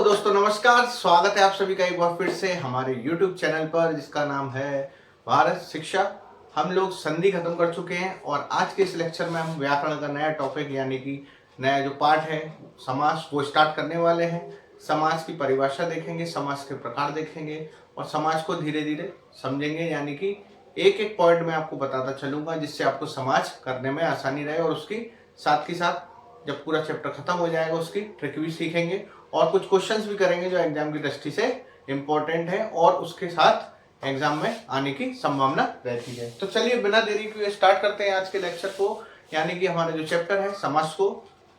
दोस्तों नमस्कार, स्वागत है आप सभी का एक बार फिर से हमारे YouTube चैनल पर जिसका नाम है भारत शिक्षा। हम लोग संधि खत्म कर चुके हैं और आज के इस लेक्चर में हम व्याकरण का नया टॉपिक यानी कि नया जो पार्ट है समास वो स्टार्ट करने वाले हैं। समास की परिभाषा देखेंगे, समास के प्रकार देखेंगे और समास को धीरे धीरे समझेंगे, यानी कि एक एक पॉइंट में आपको बताता चलूंगा जिससे आपको समास करने में आसानी रहे और उसकी साथ ही साथ जब पूरा चैप्टर खत्म हो जाएगा उसकी ट्रिक भी सीखेंगे और कुछ क्वेश्चंस भी करेंगे जो एग्जाम की दृष्टि से इम्पोर्टेंट है और उसके साथ एग्जाम में आने की संभावना रहती है। तो चलिए बिना देरी के स्टार्ट करते हैं आज के लेक्चर को, यानी कि हमारा जो चैप्टर है समास को।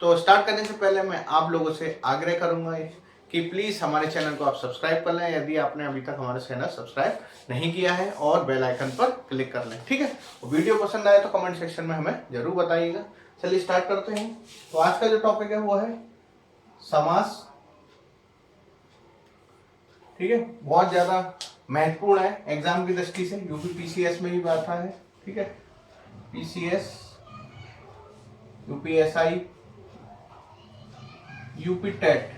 तो स्टार्ट करने से पहले मैं आप लोगों से आग्रह करूंगा कि प्लीज हमारे चैनल को आप सब्सक्राइब कर लें यदि आपने अभी तक हमारा चैनल सब्सक्राइब नहीं किया है और बेल आइकन पर क्लिक कर लें, ठीक है। वीडियो पसंद आए तो कमेंट सेक्शन में हमें जरूर बताइएगा। चलिए स्टार्ट करते हैं। तो आज का जो टॉपिक है वो है समास, ठीक है। बहुत ज्यादा महत्वपूर्ण है एग्जाम की दृष्टि से, यूपी पीसीएस में भी आता है, ठीक है। पीसीएस, यूपीएसआई, यूपी टेट,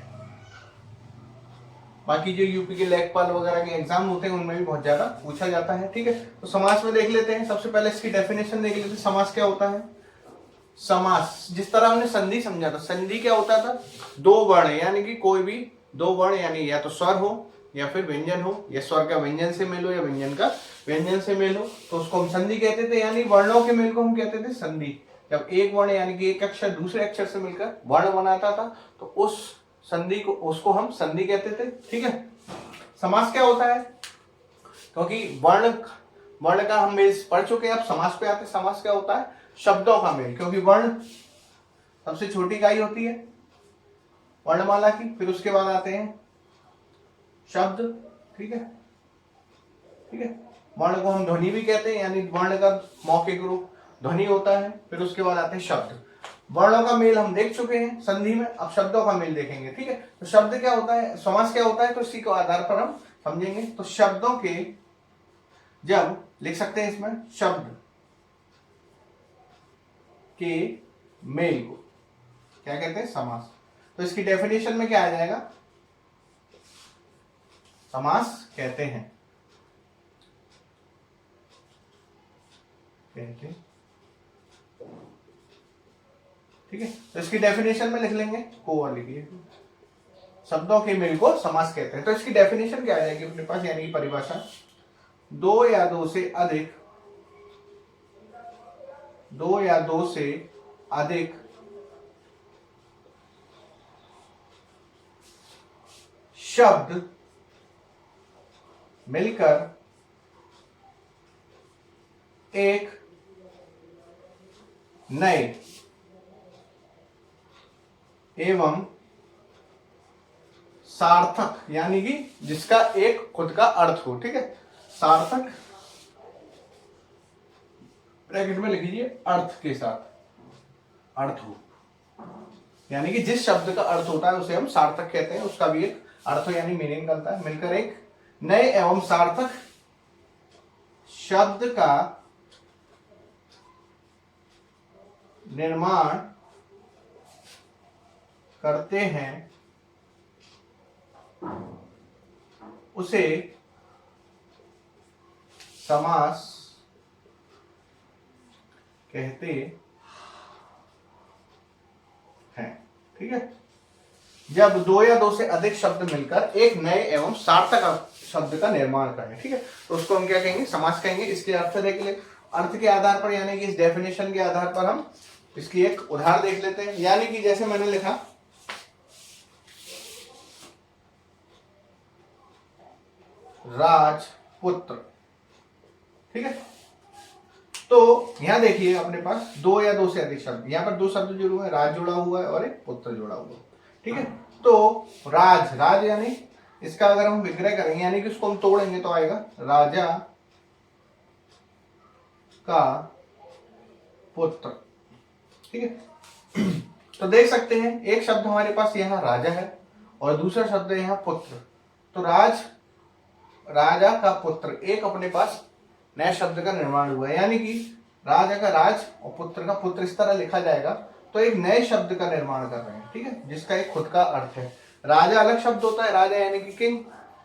बाकी जो यूपी के लेखपाल वगैरह के एग्जाम होते हैं उनमें भी बहुत ज्यादा पूछा जाता है, ठीक है। तो समास में देख लेते हैं। सबसे पहले इसकी डेफिनेशन देख लेते हैं। समास क्या होता है? समास जिस तरह हमने संधि समझा था, संधि क्या होता था? दो वर्ण यानी कि कोई भी दो वर्ण, यानी या तो स्वर हो या फिर व्यंजन हो, या स्वर का व्यंजन से मेल हो या व्यंजन का व्यंजन से मेल हो, तो उसको हम संधि कहते थे। यानी वर्णों के मेल को हम कहते थे संधि। जब एक वर्ण यानी कि एक अक्षर दूसरे अक्षर से मिलकर वर्ण बनाता था तो उस संधि को उसको हम संधि कहते थे, ठीक है। समास क्या होता है? क्योंकि वर्ण वर्ण का हम मेल पढ़ चुके हैं, अब समास पे आते हैं। समास क्या होता है? शब्दों का मेल, क्योंकि वर्ण सबसे छोटी इकाई होती है वर्णमाला की, फिर उसके बाद आते हैं शब्द, ठीक है, ठीक है। वर्ण को हम ध्वनि भी कहते हैं, यानी वर्ण का मौखिक रूप ध्वनि होता है। फिर उसके बाद आते हैं शब्द। वर्णों का मेल हम देख चुके हैं संधि में, अब शब्दों का मेल देखेंगे, ठीक है। तो शब्द क्या होता है, समास क्या होता है, तो इसी के आधार पर हम समझेंगे। तो शब्दों के जब लिख सकते हैं इसमें शब्द के मेल को क्या कहते हैं? समास। तो इसकी डेफिनेशन में क्या आ जाएगा? समास कहते हैं ठीक है। तो इसकी डेफिनेशन में लिख लेंगे, को और लिखिए, शब्दों के मेल को समास कहते हैं। तो इसकी डेफिनेशन क्या आ जाएगी अपने पास, यानी कि परिभाषा, दो या दो से अधिक, दो या दो से अधिक शब्द मिलकर एक नए एवं सार्थक, यानी कि जिसका एक खुद का अर्थ हो, ठीक है। सार्थक ब्रैकेट में लिख लीजिए, अर्थ के साथ अर्थ हो, यानी कि जिस शब्द का अर्थ होता है उसे हम सार्थक कहते हैं, उसका भी एक अर्थ यानी मीनिंग निकलता है। मिलकर एक नए एवं सार्थक शब्द का निर्माण करते हैं, उसे समास कहते हैं, ठीक है। जब दो या दो से अधिक शब्द मिलकर एक नए एवं सार्थक शब्द का निर्माण करें, ठीक है, तो उसको हम क्या कहेंगे? समास कहेंगे। इसके अर्थ देख ले, अर्थ के आधार पर यानी कि इस डेफिनेशन के आधार पर हम इसकी एक उदाहरण देख लेते हैं। यानी कि जैसे मैंने लिखा राजपुत्र, ठीक है। तो यहां देखिए अपने पास दो या दो से अधिक शब्द, यहां पर दो शब्द जुड़े हुए हैं, राज जुड़ा हुआ है और एक पुत्र जुड़ा हुआ है, ठीक है। तो राज, राज यानी इसका अगर हम विग्रह करेंगे यानी कि उसको हम तोड़ेंगे तो आएगा राजा का पुत्र, ठीक है। तो देख सकते हैं एक शब्द हमारे पास यहाँ राजा है और दूसरा शब्द है यहाँ पुत्र। तो राजा का पुत्र, एक अपने पास नए शब्द का निर्माण हुआ है, यानी कि राजा का राज और पुत्र का पुत्र इस तरह लिखा जाएगा तो एक नए शब्द का निर्माण कर रहे हैं, ठीक है, जिसका एक खुद का अर्थ है। राजा अलग शब्द होता है, राजा यानी कि किंग,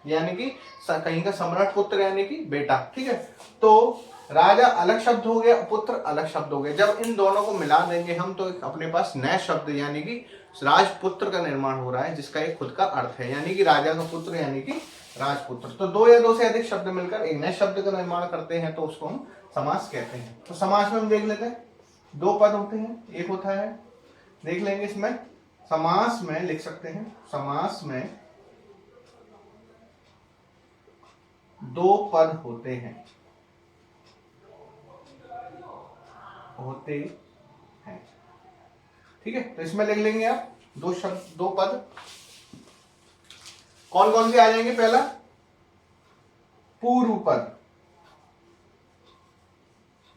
यानी कि कहीं का सम्राट, पुत्र यानी कि बेटा, ठीक है। तो राजा अलग शब्द हो गया, पुत्र अलग शब्द हो गया। जब इन दोनों को मिला देंगे हम तो अपने पास नया शब्द यानी कि राजपुत्र का निर्माण हो रहा है, जिसका एक खुद का अर्थ है, यानी कि राजा का पुत्र यानी कि राजपुत्र। तो दो या दो से अधिक शब्द मिलकर एक नए शब्द का निर्माण करते हैं तो उसको हम समास कहते हैं। तो समास में हम देख लेते हैं, दो पद होते हैं, एक होता है, देख लेंगे इसमें समास में लिख सकते हैं, समास में दो पद होते हैं, ठीक है। तो इसमें लिख लेंगे आप दो शब्द, दो पद, कौन कौन से आ जाएंगे? पहला पूर्व पद,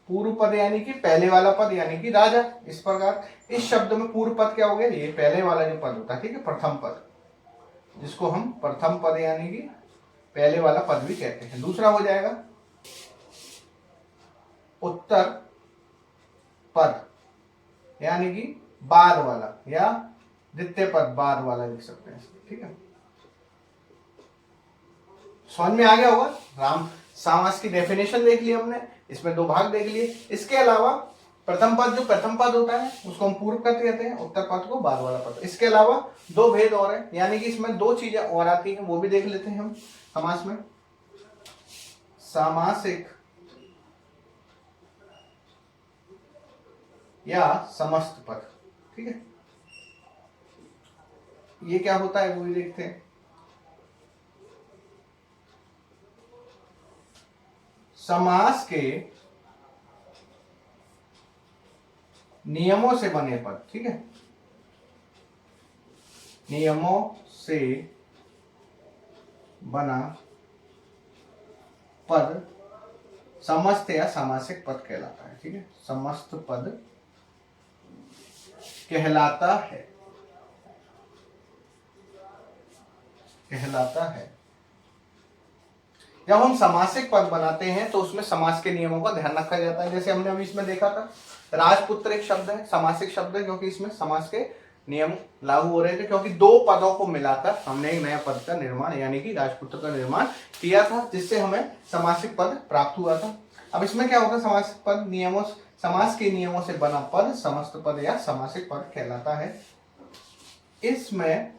पूर्व पद यानी कि पहले वाला पद यानी कि राजा। इस प्रकार इस शब्द में पूर्व पद क्या हो गया? ये पहले वाला जो पद होता है, ठीक है, प्रथम पद, जिसको हम प्रथम पद यानी कि पहले वाला पद भी कहते हैं। दूसरा हो जाएगा उत्तर पद यानी कि बाद वाला, या द्वितीय पद बाद वाला लिख सकते हैं, ठीक है। समझ में आ गया होगा। राम समास की डेफिनेशन देख ली हमने, इसमें दो भाग देख लिए। इसके अलावा प्रथम पद, जो प्रथम पद होता है उसको हम पूर्व पद कहते हैं, उत्तर पद को बाद वाला पद। इसके अलावा दो भेद और है, यानी कि इसमें दो चीजें और आती हैं, वो भी देख लेते हैं हम समास में। सामासिक या समस्त पद, ठीक है, ये क्या होता है वो भी देखते हैं। समास के नियमों से बने पद, ठीक है, नियमों से बना पद समस्त या सामासिक पद कहलाता है, ठीक है, समस्त पद कहलाता है, कहलाता है। जब हम समासिक पद बनाते हैं तो उसमें समास के नियमों का ध्यान रखा जाता है। जैसे हमने अभी इसमें देखा था, राजपुत्र एक शब्द है, समासिक शब्द है, क्योंकि इसमें समास के नियम लागू हो रहे थे, क्योंकि दो पदों को मिलाकर हमने एक नया पद का निर्माण यानी कि राजपुत्र का निर्माण किया था, जिससे हमें समासिक पद प्राप्त हुआ था। अब इसमें क्या होता है? समासिक पद नियमों, समास के नियमों से बना पद समस्त पद या समासिक पद कहलाता है। इसमें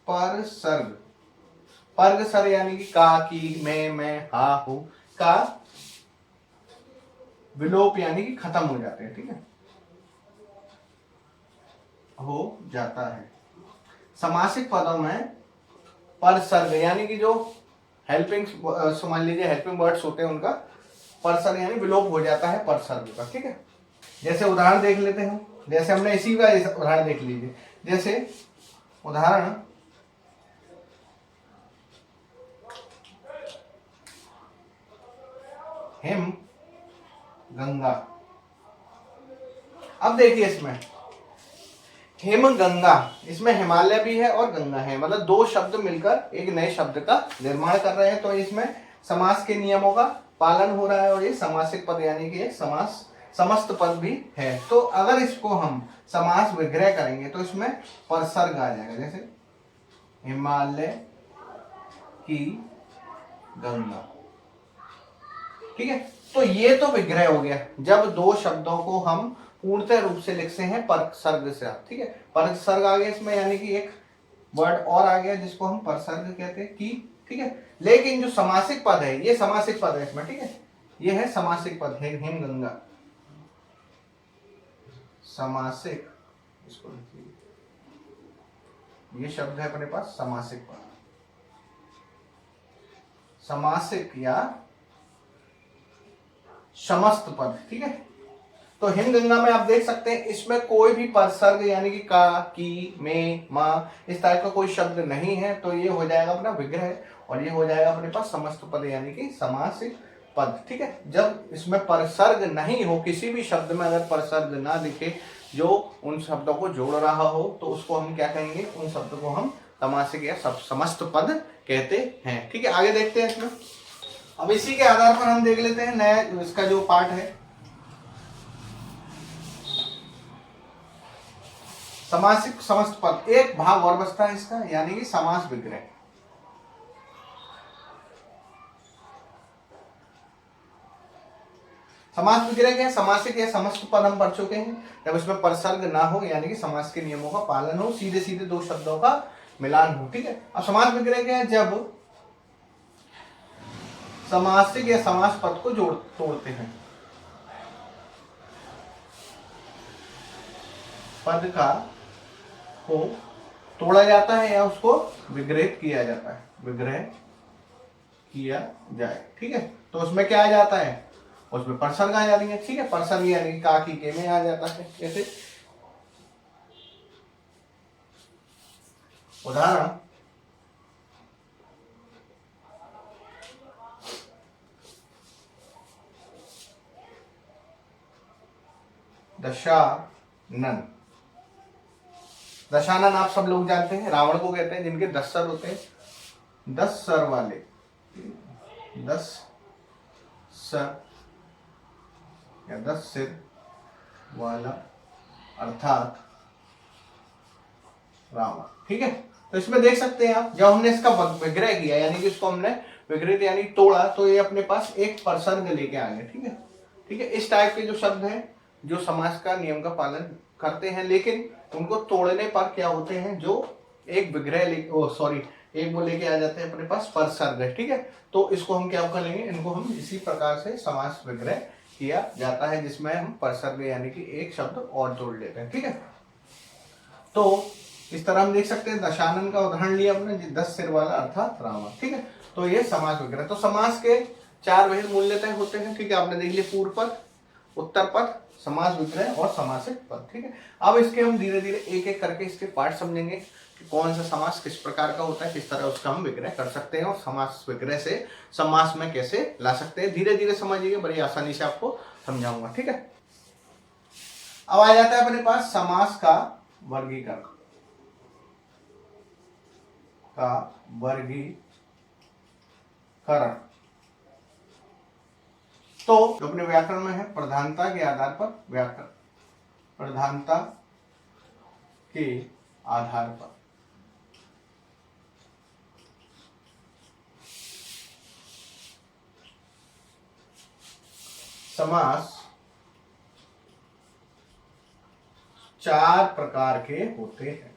पर सर्ग, पर्ग सर्ग यानी कि का, की, मैं, हा, हूं का विलोप यानी कि खत्म हो जाते हैं, ठीक है, हो जाता है। समासिक पदों में पर सर्ग यानी कि जो हेल्पिंग, मान लीजिए हेल्पिंग वर्ड्स होते हैं, उनका पर सर्ग यानी विलोप हो जाता है पर सर्ग का, ठीक है। जैसे उदाहरण देख लेते हैं, जैसे हमने इसी का उदाहरण देख लीजिए। जैसे उदाहरण हिम गंगा। अब देखिए इसमें हिम गंगा, इसमें हिमालय भी है और गंगा है, मतलब दो शब्द मिलकर एक नए शब्द का निर्माण कर रहे हैं। तो इसमें समास के नियमों का पालन हो रहा है और ये समासिक पद यानी कि समास समस्त पद भी है। तो अगर इसको हम समास विग्रह करेंगे तो इसमें परसर्ग आ जाएगा, जैसे हिमालय की गंगा, ठीक है। तो ये तो विग्रह हो गया जब दो शब्दों को हम पूर्णतः रूप से लिखते हैं परसर्ग से, ठीक है। परसर्ग आ गया इसमें, यानी कि एक वर्ड और आ गया जिसको हम परसर्ग कहते हैं, की, ठीक है। लेकिन जो समासिक पद है, ये समासिक पद है इसमें, ठीक है, ये है समासिक पद है हिम गंगा, समासिक, इसको ये शब्द है अपने पास समासिक पद, समासिक या समस्त पद, ठीक है। तो हिम गंगा में आप देख सकते हैं इसमें कोई भी परसर्ग यानी कि का, की, में, मा, इस टाइप का कोई शब्द नहीं है। तो ये हो जाएगा अपना विग्रह और ये हो जाएगा अपने पास समस्त पद यानी कि समासिक पद, ठीक है। जब इसमें परसर्ग नहीं हो, किसी भी शब्द में अगर परसर्ग ना दिखे जो उन शब्दों को जोड़ रहा हो, तो उसको हम क्या कहेंगे? उन शब्दों को हम समासिक या समस्त पद कहते हैं, ठीक है। आगे देखते हैं इसमें। अब इसी के आधार पर हम देख लेते हैं नया इसका जो पार्ट है, समासिक समस्त पद, एक भाग और बचता है इसका, यानी कि समास विग्रह। समास विग्रह क्या है? समासिक या समस्त पद हम पढ़ चुके हैं, जब इसमें परसर्ग ना हो, यानी कि समास के नियमों का पालन हो, सीधे सीधे दो शब्दों का मिलान हो। ठीक है, अब समास विग्रह क्या है? जब समासिक या समास पद को तोड़ते हैं, पद का को तोड़ा जाता है या उसको विग्रहित किया जाता है, विग्रह किया जाए। ठीक है, तो उसमें क्या आ जाता है? उसमें परसर्ग आ जाती है। ठीक है, परसर्ग यानी कि का की के में आ जाता है। जैसे उदाहरण, दशानन। दशानन आप सब लोग जानते हैं, रावण को कहते हैं जिनके 10 सर होते हैं, 10 सर वाले, 10 सर या 10 सिर वाला, अर्थात रावण। ठीक है, तो इसमें देख सकते हैं आप, जब हमने इसका विग्रह किया, यानी कि इसको हमने विग्रहित यानी तोड़ा, तो ये अपने पास एक परसर्ग लेके आ गए। ठीक है, ठीक है, इस टाइप के जो शब्द हैं जो समास का नियम का पालन करते हैं, लेकिन उनको तोड़ने पर क्या होते हैं, जो एक विग्रह सॉरी एक वो लेके आ जाते हैं अपने पास परसर्ग। ठीक है, तो इसको हम क्या कर लेंगे, इनको हम इसी प्रकार से समास विग्रह किया जाता है, जिसमें हम परसर्ग यानी कि एक शब्द और जोड़ लेते हैं। ठीक है, तो इस तरह हम देख सकते हैं, दशानन का उदाहरण लिया हमने, 10 सिर वाला अर्थात रावण। ठीक है, तो ये समास विग्रह। तो समास के 4 विभिन्न मूल्यतः होते हैं। ठीक है, आपने देख लिया, पूर्व पद, उत्तर पद, समास विग्रह और समासिक पद। ठीक है, अब इसके हम धीरे धीरे एक एक करके इसके पार्ट समझेंगे कि कौन सा समास किस प्रकार का होता है, किस तरह उसका हम विग्रह कर सकते हैं, और समास विग्रह से समास में कैसे ला सकते हैं। धीरे धीरे समझिएगा, बड़ी आसानी से आपको समझाऊंगा। ठीक है, अब आ जाता है अपने पास समास का वर्गीकरण, वर्गीकरण। तो अपने व्याकरण में है, प्रधानता के आधार पर व्याकरण, प्रधानता के आधार पर समास 4 प्रकार के होते हैं,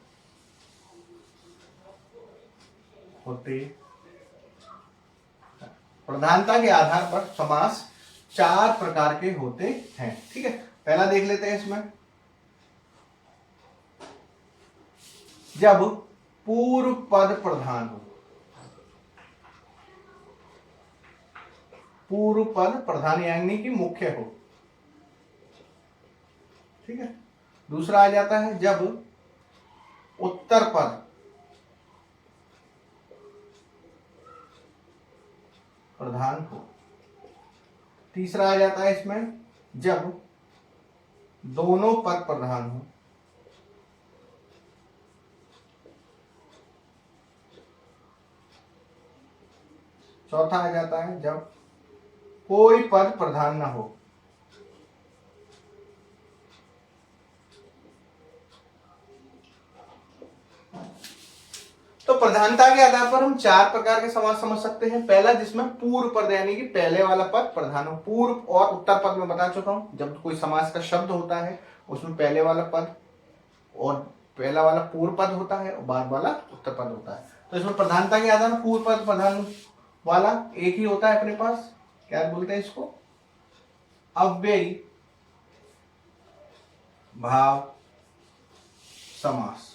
प्रधानता के आधार पर समास 4 प्रकार के होते हैं। ठीक है, पहला देख लेते हैं इसमें, जब पूर्व पद प्रधान हो, पूर्व पद प्रधान यानी कि मुख्य हो। ठीक है, दूसरा आ जाता है जब उत्तर पद प्रधान हो। तीसरा आ जाता है इसमें जब दोनों पद प्रधान हो। चौथा आ जाता है जब कोई पद प्रधान ना हो। तो प्रधानता के आधार पर हम 4 प्रकार के समास समझ सकते हैं। पहला, जिसमें पूर्व पद यानी कि पहले वाला पद प्रधान हो। पूर्व और उत्तर पद में बता चुका हूं, जब कोई समास का शब्द होता है उसमें पहले वाला पद और पहला वाला पूर्व पद होता है और बाद वाला उत्तर पद होता है। तो इसमें प्रधानता के आधार पर पूर्व पद प्रधान वाला एक ही होता है अपने पास, क्या बोलते हैं इसको, अव्ययी भाव समास।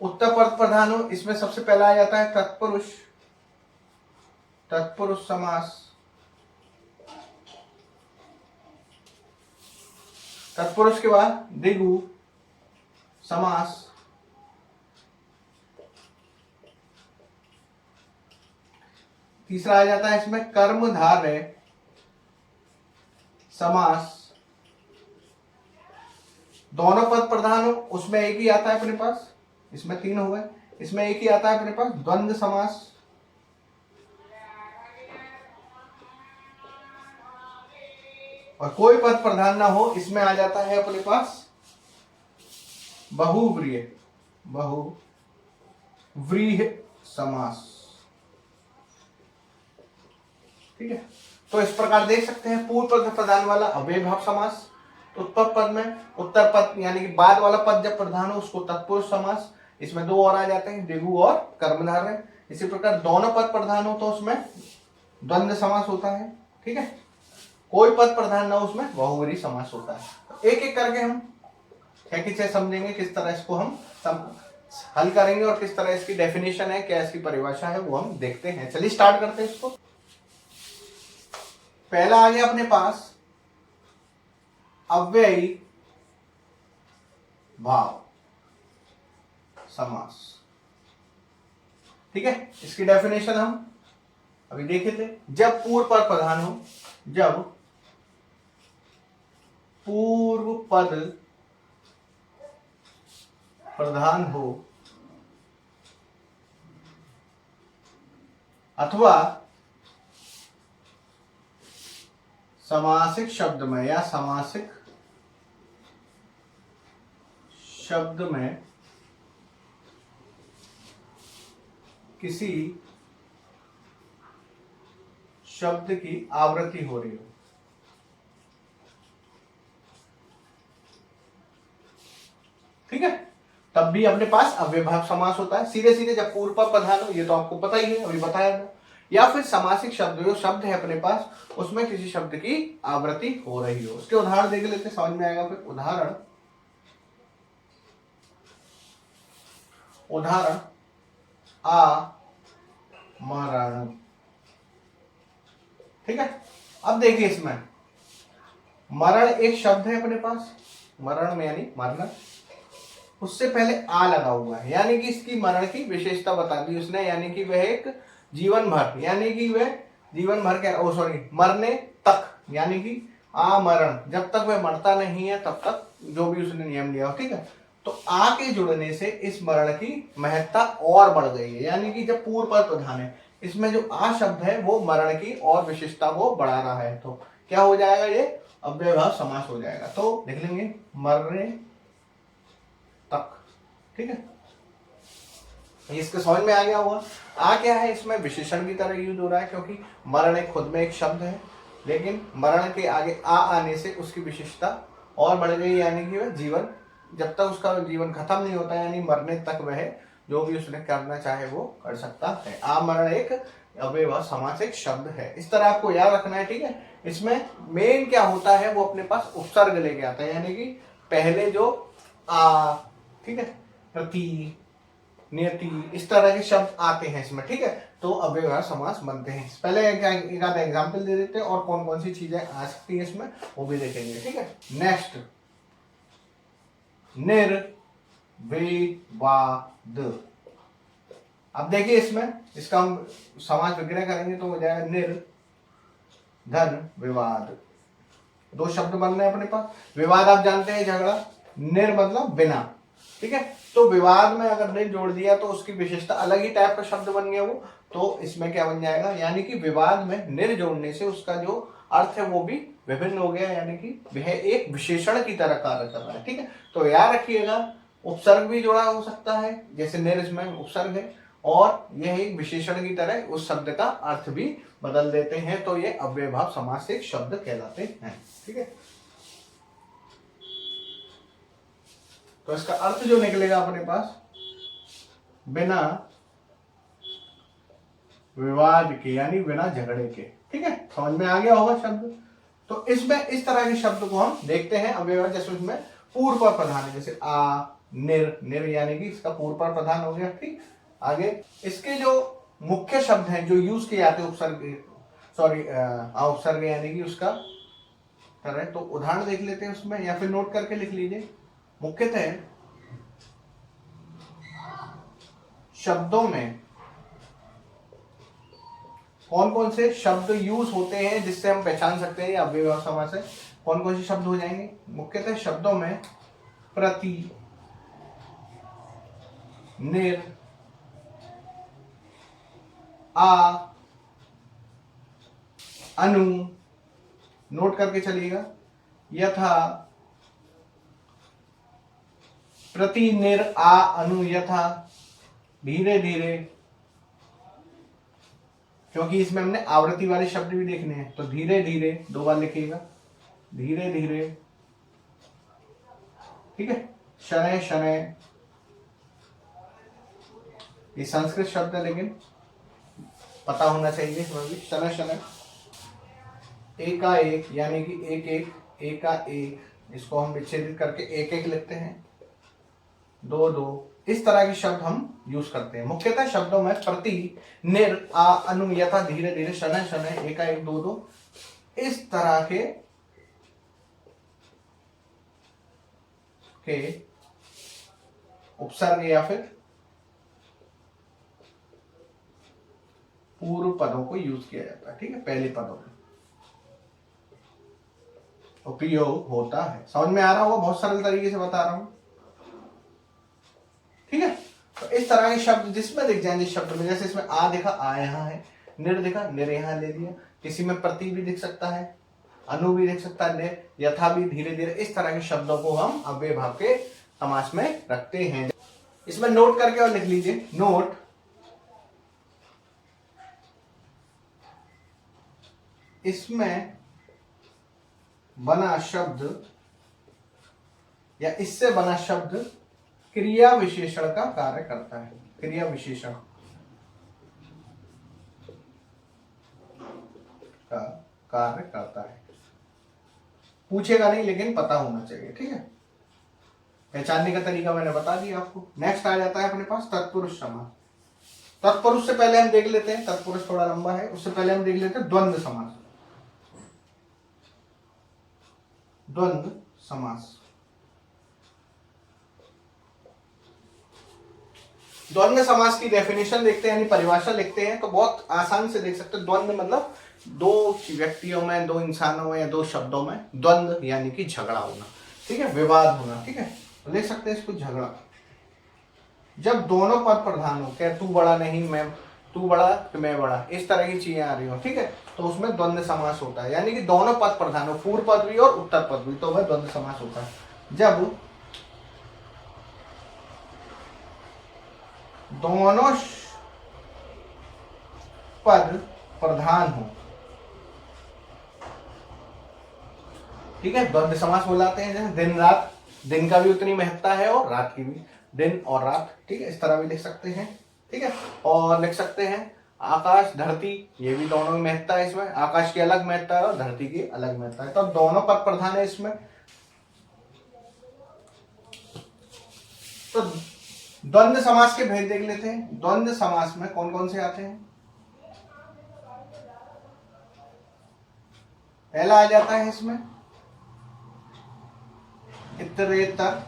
उत्तर पद प्रधान हो, इसमें सबसे पहला आ जाता है तत्पुरुष, तत्पुरुष समास। तत्पुरुष के बाद द्विगु समास। तीसरा आ जाता है इसमें कर्मधारय समास। दोनों पद प्रधान हो, उसमें एक ही आता है अपने पास, इसमें 3 हो गए। इसमें एक ही आता है अपने पास द्वंद्व समास। और कोई पद प्रधान ना हो, इसमें आ जाता है अपने पास बहुव्रीहि, बहुव्रीहि समास। ठीक है, तो इस प्रकार देख सकते हैं पूर्व पद प्रधान वाला अव्ययभाव समास, उत्तर पद में उत्तर पद यानी कि बाद वाला पद जब प्रधान हो उसको तत्पुरुष समास, इसमें दो और आ जाते हैं द्विगु और कर्मधारय। इसी प्रकार दोनों पद प्रधान हो तो उसमें द्वंद्व समास होता है। ठीक है, कोई पद प्रधान ना हो उसमें बहुव्रीहि समास होता है। एक एक करके हम 6 की 6 समझेंगे, किस तरह इसको हम हल करेंगे और किस तरह इसकी डेफिनेशन है, क्या इसकी परिभाषा है, वो हम देखते हैं। चलिए स्टार्ट करते हैं इसको। पहला आ गया अपने पास अव्ययी भाव समास। ठीक है, इसकी डेफिनेशन हम अभी देखे थे। जब पूर्व पद प्रधान हो, जब पूर्व पद प्रधान हो अथवा समासिक शब्द में या समासिक शब्द में किसी शब्द की आवृत्ति हो रही हो। ठीक है, तब भी अपने पास अव्ययभाव समास होता है। सीधे सीधे जब पूर्व पद प्रधान हो, ये तो आपको पता ही है, अभी बताया था। या फिर समासिक शब्द, जो शब्द है अपने पास उसमें किसी शब्द की आवृत्ति हो रही हो। उसके उदाहरण देख लेते, समझ में आएगा। फिर उदाहरण आमरण। ठीक है, अब देखिए इसमें मरण एक शब्द है अपने पास, मरण में यानी मरना, उससे पहले आ लगा हुआ है, यानी कि इसकी मरण की विशेषता बता दी उसने, यानी कि वह एक जीवन भर, यानी कि वह जीवन भर के मरने तक, यानी कि आमरण, जब तक वह मरता नहीं है तब तक जो भी उसने नियम लिया हो। ठीक है, तो आ के जुड़ने से इस मरण की महत्ता और बढ़ गई है, यानी कि जब पूर्व पद प्रधान है इसमें जो आ शब्द है वो मरण की और विशेषता को बढ़ा रहा है, तो क्या हो जाएगा, ये अव्ययभाव समास हो जाएगा। तो लिख लेंगे मरने तक। ठीक है, इसके समझ में आ गया होगा। आ क्या है, इसमें विशेषण की तरह यूज हो रहा है, क्योंकि मरण एक खुद में एक शब्द है, लेकिन मरण के आगे आ आने से उसकी विशेषता और बढ़ गई, यानी कि वह जीवन, जब तक उसका जीवन खत्म नहीं होता, यानी मरने तक वह जो भी उसने करना चाहे वो कर सकता है। आमरण एक अव्ययभाव समासिक शब्द है, इस तरह आपको याद रखना है। ठीक है, इसमें मेन क्या होता है, वो अपने पास उपसर्ग लेके आता है, यानी कि पहले जो आ, ठीक है, प्रति, नियति, इस तरह के शब्द आते हैं इसमें। ठीक है, तो अव्ययभाव समास बनते हैं। पहले एक आधा एग्जाम्पल दे देते हैं और कौन कौन सी चीजें आ सकती है इसमें वो भी देखेंगे। ठीक है, नेक्स्ट निर्विवाद। अब देखिए इसमें इसका हम समास विग्रह करेंगे तो हो जाएगा निर्धन विवाद। दो शब्द बन रहे हैं अपने पास। विवाद आप जानते हैं झगड़ा, निर मतलब बिना। ठीक है, तो विवाद में अगर निर जोड़ दिया तो उसकी विशेषता अलग ही टाइप का शब्द बन गया वो, तो इसमें क्या बन जाएगा, यानी कि विवाद में निर जोड़ने से उसका जो अर्थ है वो भी विभिन्न हो गया, यानी कि वह एक विशेषण की तरह कार्य कर रहा है। ठीक है, तो याद रखिएगा उपसर्ग भी जोड़ा हो सकता है, जैसे निर इसमें उपसर्ग है, और यह एक विशेषण की तरह उस शब्द का अर्थ भी बदल देते हैं, तो ये अव्ययभाव समासिक शब्द कहलाते हैं। ठीक है, तो इसका अर्थ जो निकलेगा अपने पास, बिना विवाद के, यानी बिना झगड़े के। ठीक है, समझ में आ गया होगा शब्द। तो इसमें इस तरह के शब्द को हम देखते हैं अव्ययभाव, जैसे उसमें पूर्व पर प्रधान है, जैसे आ, निर यानी कि इसका पूर्व पर प्रधान हो गया। ठीक, आगे इसके जो मुख्य शब्द हैं जो यूज किए जाते हैं उपसर्ग, उपसर्ग यानी कि उसका तरह, तो उदाहरण देख लेते हैं उसमें, या फिर नोट करके लिख लीजिए। मुख्यतः शब्दों में कौन कौन से शब्द यूज होते हैं जिससे हम पहचान सकते हैं अव्ययभाव समास है, कौन कौन से शब्द हो जाएंगे। मुख्यतः शब्दों में प्रति, निर, आ, अनु, नोट करके चलिएगा, यथा, प्रति निर आ अनु यथा, धीरे धीरे, क्योंकि इसमें हमने आवृत्ति वाले शब्द भी देखने हैं, तो धीरे धीरे 2 बार लिखिएगा, धीरे धीरे, ठीक है। शनय शनय, ये संस्कृत शब्द है लेकिन पता होना चाहिए इसमें भी। शनय शनय, एकाएक यानी कि एक एक, एकाएक, इसको हम विच्छेदित करके एक एक लिखते हैं, दो दो, इस तरह के शब्द हम यूज करते हैं। मुख्यतः शब्दों में प्रति, निर, आ, अनु, यथा, धीरे धीरे, शनय शनय, एकाएक, दो दो, इस तरह के उपसर्ग या फिर पूर्व पदों को यूज किया जाता है, ठीक है, पहले पदों में उपयोग होता है। समझ में आ रहा होगा, बहुत सरल तरीके से बता रहा हूं, ठीक है। तो इस तरह के शब्द जिसमें दिख जाएंगे शब्द में, जैसे इसमें आ दिखा, आ यहाँ है, निर दिखा, निर यहाँ ले लिया, किसी में प्रति भी दिख सकता है, अनु भी दिख सकता है, यथा भी, धीरे धीरे, इस तरह के शब्दों को हम अव्यय भाव के समास में रखते हैं। इसमें नोट करके और लिख लीजिए, नोट, इसमें बना शब्द या इससे बना शब्द क्रिया विशेषण का कार्य करता है, क्रिया विशेषण का कार्य करता है। पूछेगा नहीं लेकिन पता होना चाहिए, ठीक है। पहचानने का तरीका मैंने बता दिया आपको। नेक्स्ट आ जाता है अपने पास तत्पुरुष समास। तत्पुरुष से पहले हम देख लेते हैं, तत्पुरुष थोड़ा लंबा है, उससे पहले हम देख लेते हैं द्वंद्व समास। द्वंद्व समास, द्वंद्व समास की डेफिनेशन देखते हैं, यानी परिभाषा लिखते हैं, तो बहुत आसान से देख सकते हैं। द्वंद्व मतलब दो व्यक्तियों में, दो इंसानों में या दो शब्दों में द्वंद्व यानी कि झगड़ा होना, ठीक है, विवाद होना, ठीक है। तो लिख सकते हैं इसको झगड़ा। जब दोनों पद प्रधान हो, क्या तू बड़ा नहीं मैं, तू बड़ा कि मैं बड़ा, इस तरह की चीजें आ रही हो, ठीक है, तो उसमें द्वंद्व समास होता है, यानी कि दोनों पद प्रधान हो, पूर्व पद भी और उत्तर पद भी, तो वह द्वंद्व समास होता है। जब दोनों पद प्रधान हो, ठीक है, द्वंद्व समास बोलाते हैं। जैसे दिन रात, दिन का भी उतनी महत्ता है और रात की भी, दिन और रात, ठीक है, इस तरह भी लिख सकते हैं, ठीक है। और लिख सकते हैं आकाश धरती, ये भी दोनों में महत्ता है, इसमें आकाश की अलग महत्ता है और धरती की अलग महत्ता है, तो दोनों पद प्रधान है इसमें। तो द्वंद्व समास के भेद देख लेते हैं। द्वंद्व समास में कौन कौन से आते हैं? पहला आ जाता है इसमें इतरेतर,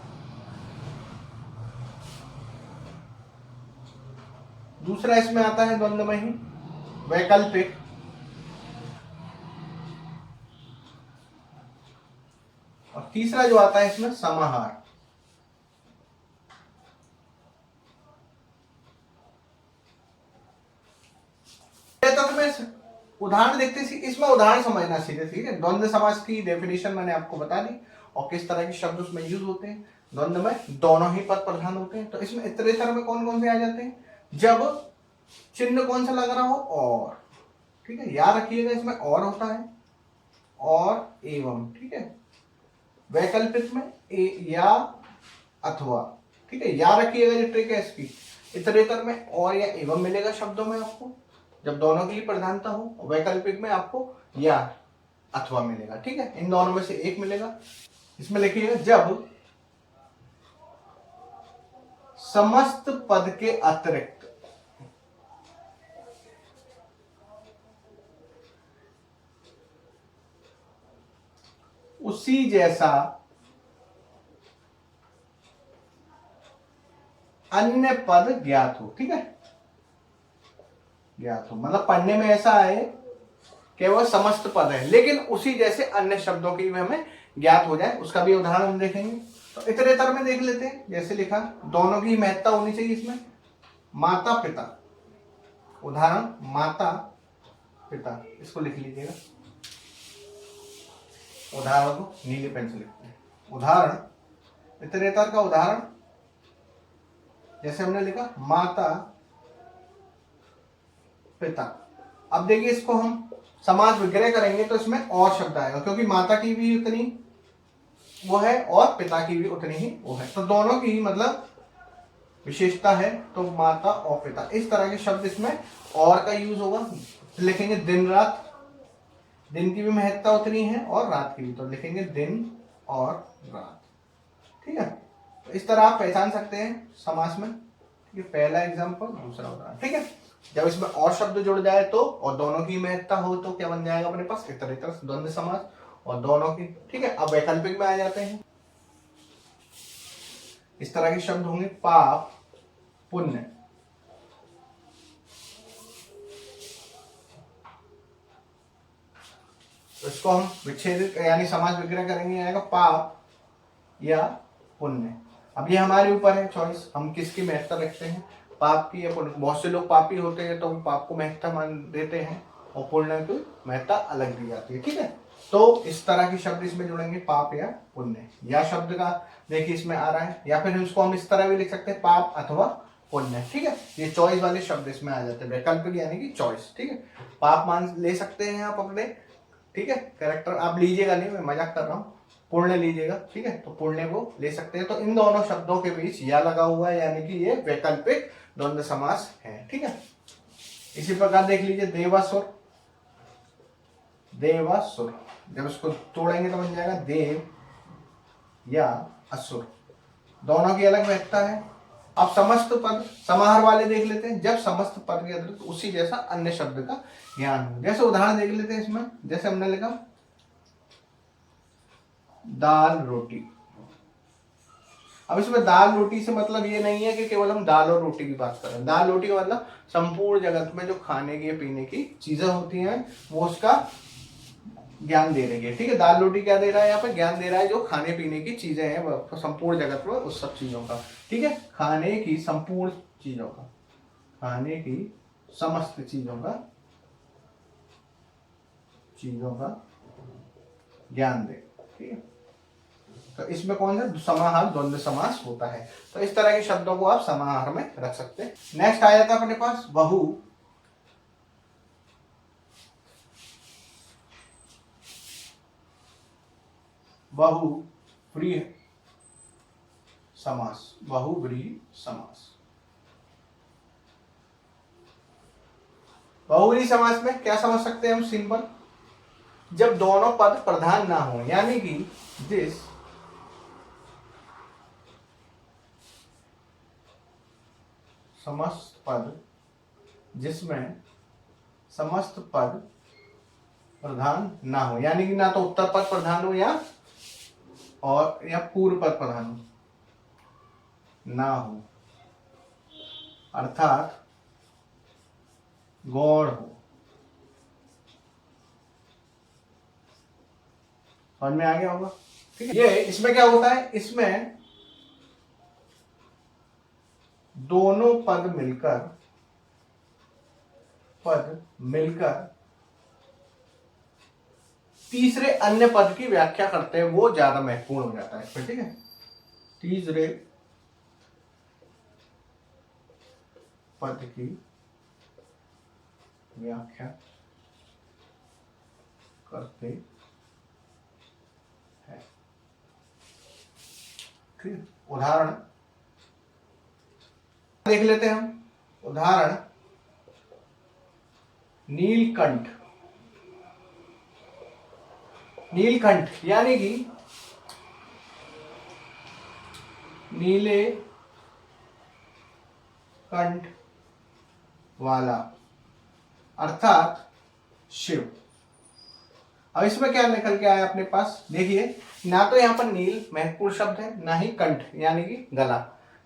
दूसरा इसमें आता है द्वंद्व में ही वैकल्पिक, और तीसरा जो आता है इसमें समाहार। उदाहरण देखते हैं, इसमें उदाहरण समझना सीधे, ठीक है। द्वंद्व समास की डेफिनेशन मैंने आपको बता दी और किस तरह के शब्द उसमें यूज होते हैं। द्वंद्व में दोनों ही पद प्रधान होते हैं। तो इसमें इतरेतर में कौन कौन से आ जाते हैं? जब चिन्ह कौन सा लग रहा हो? और, ठीक है, याद रखिएगा इसमें और होता है, और एवं, ठीक है। वैकल्पिक में या अथवा, ठीक है, याद रखिएगा ये ट्रिक है इसकी। इतरेतर में और या एवं मिलेगा शब्दों में आपको जब दोनों की प्रधानता हो। वैकल्पिक में आपको या अथवा मिलेगा, ठीक है, इन दोनों में से एक मिलेगा। इसमें लिखिएगा जब समस्त पद के अतिरिक्त उसी जैसा अन्य पद ज्ञात हो, ठीक है, ज्ञात हो मतलब पढ़ने में ऐसा है कि वह समस्त पद है लेकिन उसी जैसे अन्य शब्दों की भी हमें ज्ञात हो जाए, उसका भी उदाहरण हम देखेंगे। तो इतरेतर में देख लेते हैं, जैसे लिखा दोनों की महत्ता होनी चाहिए इसमें। माता पिता, उदाहरण माता पिता, इसको लिख लीजिएगा, उदाहरण को नीले पेन से लिखते हैं। उदाहरण इतरेतर का उदाहरण जैसे हमने लिखा माता पिता। अब देखिए इसको हम समास विग्रह करेंगे तो इसमें और शब्द आएगा, क्योंकि माता की भी उतनी वो है और पिता की भी उतनी ही वो है, तो दोनों की मतलब विशेषता है, तो माता और पिता इस तरह के शब्द इसमें और का यूज होगा। लिखेंगे दिन रात, दिन की भी महत्ता उतनी है और रात की भी, तो लिखेंगे दिन और रात। ठीक है, तो इस तरह आप पहचान सकते हैं समास में। ठीक है, पहला एग्जाम्पल, दूसरा उदाहरण। ठीक है, जब इसमें और शब्द जुड़ जाए तो और दोनों की महत्ता हो तो क्या बन जाएगा अपने पास, इतरेतर द्वंद्व समास और दोनों की। ठीक है, अब वैकल्पिक में आ जाते हैं। इस तरह के शब्द होंगे पाप पुण्य। तो इसको हम विच्छेद यानी समास विग्रह करेंगे, आएगा पाप या पुण्य। अब ये हमारे ऊपर है चॉइस, हम किसकी महत्ता रखते हैं, पाप की या पुण्य। बहुत से लोग पापी होते हैं तो हम पाप को महत्ता मान देते हैं और पुण्य को महत्ता अलग दी जाती है। ठीक है, तो इस तरह के शब्द इसमें जुड़ेंगे, पाप या पुण्य। या शब्द का देखिए इसमें आ रहा है, या फिर इसको हम इस तरह भी लिख सकते हैं, पाप अथवा पुण्य। ठीक है, ये चॉइस वाले शब्द इसमें आ जाते हैं, वैकल्पिक यानी कि चॉइस। ठीक है, पाप मान ले सकते हैं आप अपने, ठीक है, कैरेक्टर आप लीजिएगा नहीं, मैं मजाक कर रहा हूँ, पुण्य लीजिएगा। ठीक है, तो पुण्य को ले सकते हैं। तो इन दोनों शब्दों के बीच या लगा हुआ है, यानी कि ये वैकल्पिक द्वंद्व समास है। ठीक है, इसी प्रकार देख लीजिए देवासुर, देवासुर, जब इसको तोड़ेंगे तो बन जाएगा देव या असुर, दोनों की अलग महत्ता है। अब समस्त पद समाहार वाले देख लेते हैं, जब समस्त पद के अतिरिक्त उसी जैसा अन्य शब्द का ज्ञान हो। जैसे उदाहरण देख लेते हैं इसमें, जैसे हमने लिखा दाल रोटी। अब इसमें दाल रोटी से मतलब ये नहीं है कि केवल हम दाल और रोटी की बात कर रहे हैं। दाल रोटी का मतलब संपूर्ण जगत में जो खाने की पीने की चीजें होती हैं वो उसका ज्ञान दे रही है। ठीक है, दाल रोटी क्या दे रहा है, यहाँ पे ज्ञान दे रहा है जो खाने पीने की चीजें हैं संपूर्ण जगत में उस सब चीजों का। ठीक है, खाने की संपूर्ण चीजों का, खाने की समस्त चीजों का ज्ञान दे। ठीक है, तो इसमें कौन सा समाहार द्वंद्व समास होता है। तो इस तरह के शब्दों को आप समाहार में रख सकते हैं। नेक्स्ट आ जाता है अपने पास बहु बहुव्रीहि समास। बहुव्रीहि समास, बहुव्रीहि समास में क्या समझ सकते हैं हम, सिंपल, जब दोनों पद प्रधान ना हो, यानी कि जिस समस्त पद, जिसमें समस्त पद प्रधान ना हो, यानी कि ना तो उत्तर पद प्रधान हो या पूर्व पद प्रधान हो ना हो, अर्थात गौण हो। समझ में आ गया होगा। ठीक है, ये इसमें क्या होता है, इसमें दोनों पद मिलकर तीसरे अन्य पद की व्याख्या करते हैं, वो ज्यादा महत्वपूर्ण हो जाता है इसमें। ठीक है, तीसरे पद की व्याख्या करते हैं। ठीक, उदाहरण देख लेते हैं हम। उदाहरण नीलकंठ, नीलकंठ यानी कि नीले कंठ वाला, अर्थात शिव। अब इसमें क्या निकल के आया अपने पास, देखिए, ना तो यहाँ पर नील महत्वपूर्ण शब्द है, ना ही कंठ यानी कि गला,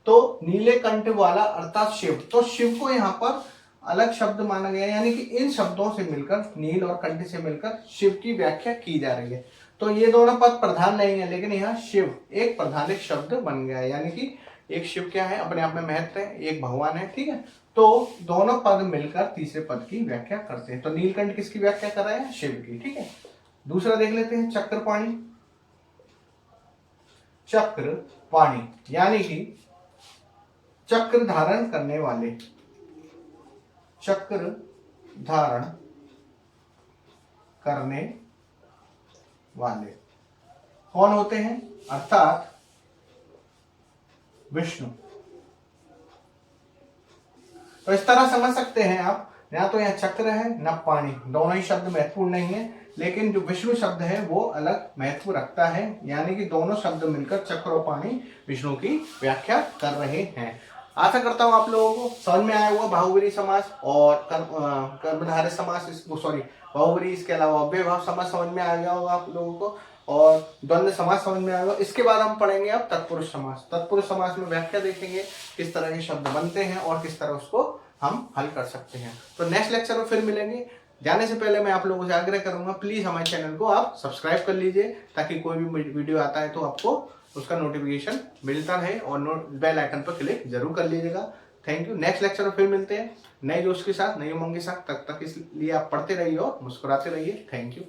तो नीले कंठ वाला अर्थात शिव। तो शिव को यहाँ पर अलग शब्द माना गया, यानी कि इन शब्दों से मिलकर, नील और कंठ से मिलकर शिव की व्याख्या की जा रही है। तो ये दोनों पद प्रधान नहीं है, लेकिन यहाँ शिव एक प्रधानिक शब्द बन गया है, यानी कि एक शिव क्या है, अपने आप में महत्व है, एक भगवान है। ठीक है, तो दोनों पद मिलकर तीसरे पद की व्याख्या करते हैं। तो नीलकंठ किसकी व्याख्या कर रहे हैं, शिव की। ठीक है, दूसरा देख लेते हैं चक्रपाणी। चक्रपाणी यानी कि चक्र धारण करने वाले, चक्र धारण करने वाले कौन होते हैं? अर्थात विष्णु। तो इस तरह समझ सकते हैं आप, ना तो यहाँ चक्र है ना पानी, दोनों ही शब्द महत्वपूर्ण नहीं है, लेकिन जो विष्णु शब्द है वो अलग महत्व रखता है, यानी कि दोनों शब्द मिलकर चक्र और पानी विष्णु की व्याख्या कर रहे हैं। आशा करता हूं आप लोगों को समझ में आया हुआ बहुव्रीहि समास और कर्मधारय समास, सॉरी बहुव्रीहि, इसके अलावा अव्ययभाव समास समझ में आ गया होगा आप लोगों को, और द्वंद्व समास समझ में आएगा। इसके बाद हम पढ़ेंगे अब तत्पुरुष समास। तत्पुरुष समास में व्याख्या देखेंगे, किस तरह के शब्द बनते हैं और किस तरह उसको हम हल कर सकते हैं। तो नेक्स्ट लेक्चर में फिर मिलेंगे। जाने से पहले मैं आप लोगों से आग्रह करूंगा, प्लीज हमारे चैनल को आप सब्सक्राइब कर लीजिए, ताकि कोई भी वीडियो आता है तो आपको उसका नोटिफिकेशन मिलता रहे, और बेल आइकन पर क्लिक जरूर कर लीजिएगा। Thank you. नेक्स्ट लेक्चर में फिर मिलते हैं नए जोश के साथ, नई उमंग के साथ। तब तक इसलिए आप पढ़ते रहिए और मुस्कुराते रहिए। Thank you.